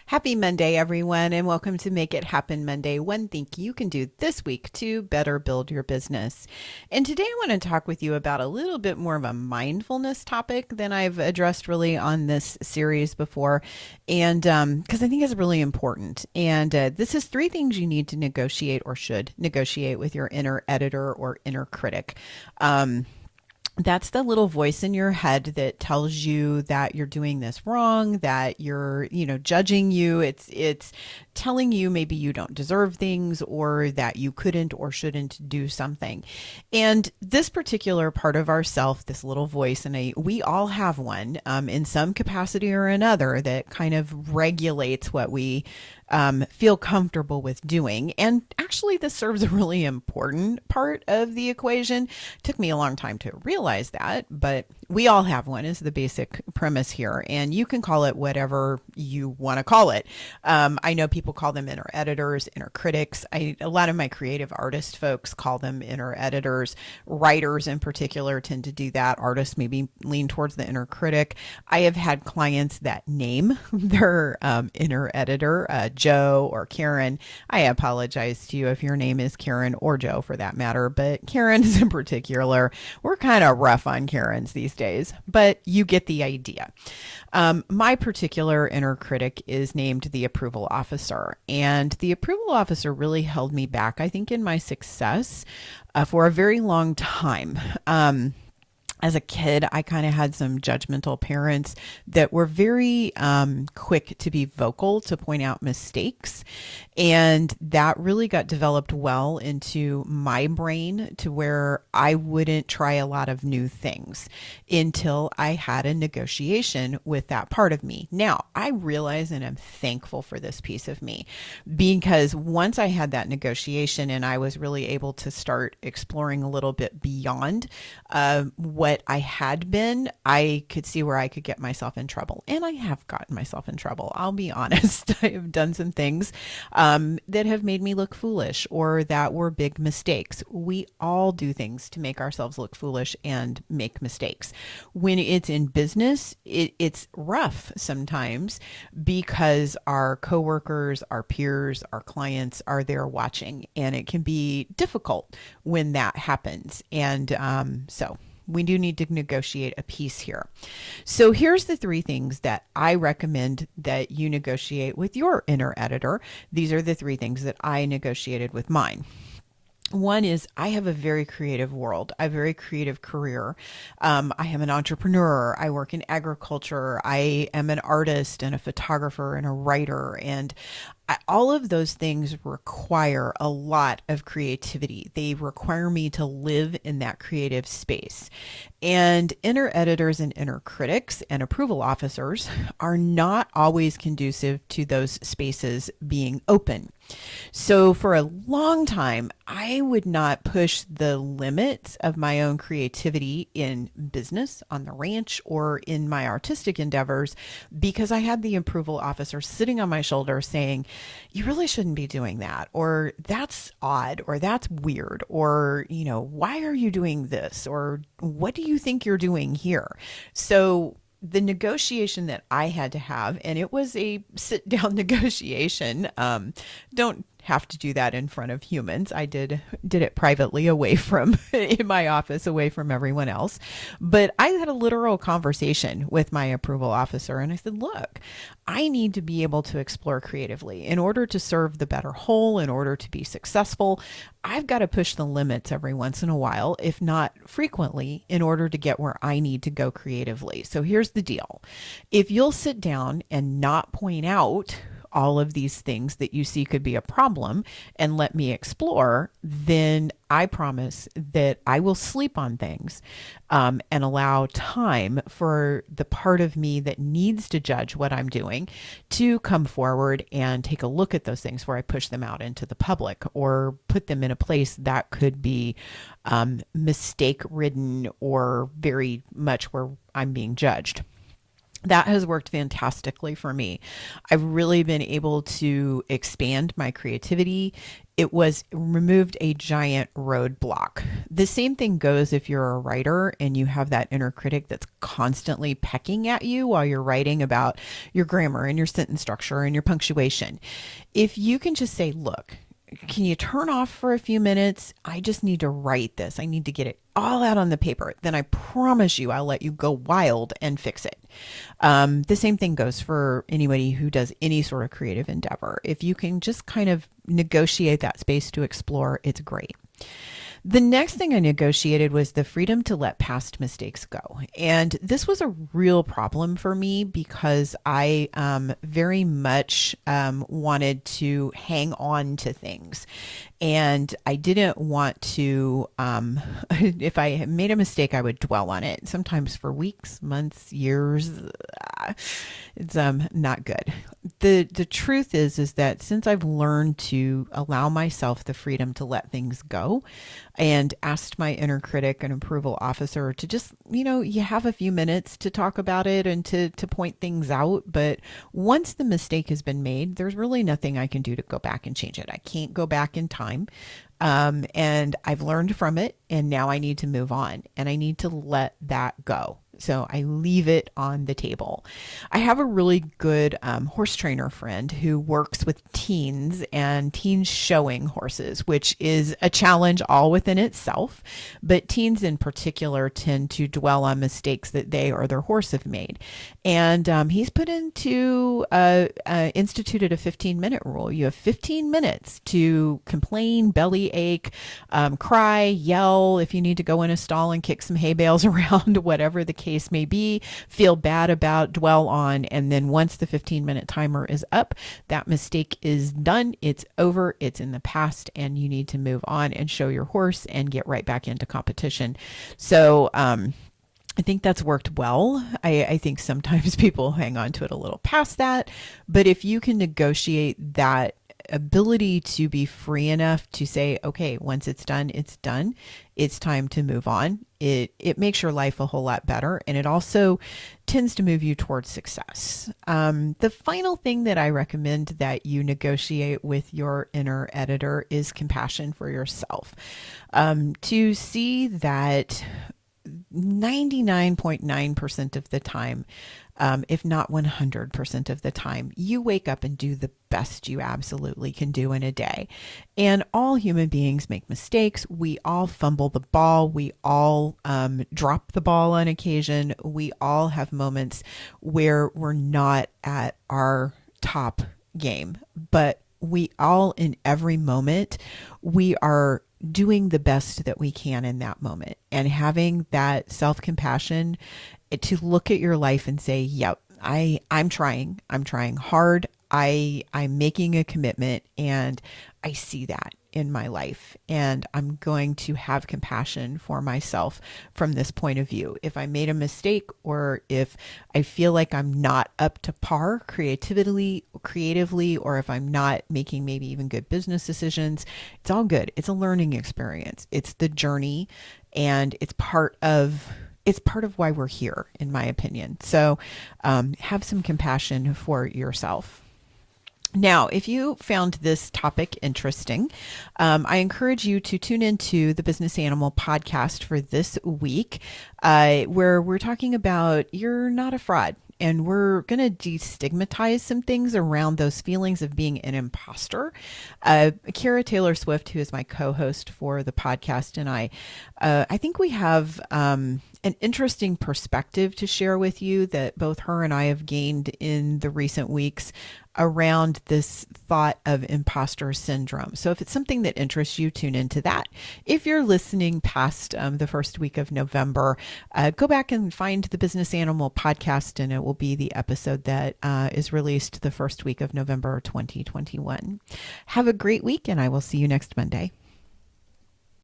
Happy Monday, everyone, and welcome to Make It Happen Monday. One thing you can do this week to better build your business. And today I want to talk with you about a little bit more of a mindfulness topic than I've addressed really on this series before. And because I think it's really important. And this is three things you need to negotiate or should negotiate with your inner editor or inner critic. That's the little voice in your head that tells you that you're doing this wrong, that you're, judging you. It's telling you maybe you don't deserve things or that you couldn't or shouldn't do something. And this particular part of ourself, this little voice, and we all have one in some capacity or another that kind of regulates what we feel comfortable with doing. And actually, this serves a really important part of the equation. It took me a long time to realize that, but we all have one is the basic premise here. And you can call it whatever you want to call it. I know people call them inner editors, inner critics. A lot of my creative artist folks call them inner editors. Writers in particular tend to do that. Artists maybe lean towards the inner critic. I have had clients that name their inner editor, Joe or Karen. I apologize to you if your name is Karen or Joe for that matter, but Karen's in particular, we're kind of rough on Karens these days, but you get the idea. My particular inner critic is named the approval officer, and the approval officer really held me back, I think, in my success for a very long time. As a kid, I kind of had some judgmental parents that were very quick to be vocal, to point out mistakes. And that really got developed well into my brain to where I wouldn't try a lot of new things until I had a negotiation with that part of me. Now, I realize and I'm thankful for this piece of me because once I had that negotiation and I was really able to start exploring a little bit beyond what I had been, I could see where I could get myself in trouble. And I have gotten myself in trouble. I'll be honest. I have done some things that have made me look foolish or that were big mistakes. We all do things to make ourselves look foolish and make mistakes. When it's in business, it's rough sometimes because our coworkers, our peers, our clients are there watching, and it can be difficult when that happens. And so we do need to negotiate a piece here. So here's the three things that I recommend that you negotiate with your inner editor. These are the three things that I negotiated with mine. One is I have a very creative world, a very creative career. I am an entrepreneur. I work in agriculture. I am an artist and a photographer and a writer. And all of those things require a lot of creativity. They require me to live in that creative space. And inner editors and inner critics and approval officers are not always conducive to those spaces being open. So for a long time, I would not push the limits of my own creativity in business, on the ranch, or in my artistic endeavors because I had the approval officer sitting on my shoulder saying, you really shouldn't be doing that, or that's odd, or that's weird, or, why are you doing this, or what do you think you're doing here? So the negotiation that I had to have, and it was a sit down negotiation. Don't have to do that in front of humans. I did it privately away from in my office, away from everyone else. But I had a literal conversation with my approval officer, and I said, look, I need to be able to explore creatively in order to serve the better whole, in order to be successful. I've got to push the limits every once in a while, if not frequently, in order to get where I need to go creatively. So here's the deal. If you'll sit down and not point out all of these things that you see could be a problem and let me explore, then I promise that I will sleep on things and allow time for the part of me that needs to judge what I'm doing to come forward and take a look at those things where I push them out into the public or put them in a place that could be mistake ridden or very much where I'm being judged. That has worked fantastically for me. I've really been able to expand my creativity. It was removed a giant roadblock. The same thing goes if you're a writer and you have that inner critic that's constantly pecking at you while you're writing about your grammar and your sentence structure and your punctuation. If you can just say, look, can you turn off for a few minutes? I just need to write this. I need to get it all out on the paper. Then I promise you, I'll let you go wild and fix it. The same thing goes for anybody who does any sort of creative endeavor. If you can just kind of negotiate that space to explore, it's great. The next thing I negotiated was the freedom to let past mistakes go. And this was a real problem for me because I very much wanted to hang on to things. And I didn't want to, if I made a mistake, I would dwell on it, sometimes for weeks, months, years. It's not good. The truth is that since I've learned to allow myself the freedom to let things go and asked my inner critic and approval officer to just, you have a few minutes to talk about it and to point things out. But once the mistake has been made, there's really nothing I can do to go back and change it. I can't go back in time. And I've learned from it, and now I need to move on and I need to let that go. So I leave it on the table. I have a really good horse trainer friend who works with teens and teens showing horses, which is a challenge all within itself. But teens in particular tend to dwell on mistakes that they or their horse have made. And he's put into, instituted a 15-minute rule. You have 15 minutes to complain, belly ache, cry, yell if you need to go in a stall and kick some hay bales around, whatever the case may be, feel bad about, dwell on, and then once the 15-minute timer is up, that mistake is done, it's over, it's in the past, and you need to move on and show your horse and get right back into competition. So I think that's worked well. I think sometimes people hang on to it a little past that, but if you can negotiate that ability to be free enough to say, okay, once it's done, it's time to move on. It makes your life a whole lot better. And it also tends to move you towards success. The final thing that I recommend that you negotiate with your inner editor is compassion for yourself. To see that 99.9% of the time, if not 100% of the time, you wake up and do the best you absolutely can do in a day. And all human beings make mistakes. We all fumble the ball. We all drop the ball on occasion. We all have moments where we're not at our top game, but we all, in every moment, we are doing the best that we can in that moment, and having that self-compassion to look at your life and say, yep, I'm trying hard. I'm making a commitment, and I see that in my life, and I'm going to have compassion for myself from this point of view. If I made a mistake, or if I feel like I'm not up to par creatively, or if I'm not making maybe even good business decisions, it's all good. It's a learning experience. It's the journey, and it's part of why we're here, in my opinion. So have some compassion for yourself. Now, if you found this topic interesting, I encourage you to tune into the Business Animal podcast for this week, where we're talking about you're not a fraud. And we're going to destigmatize some things around those feelings of being an imposter. Kara Taylor Swift, who is my co-host for the podcast, and I think we have an interesting perspective to share with you that both her and I have gained in the recent weeks around this thought of imposter syndrome. So if it's something that interests you, tune into that. If you're listening past the first week of November, go back and find the Business Animal podcast, and it will be the episode that is released the first week of November 2021. Have a great week, and I will see you next Monday.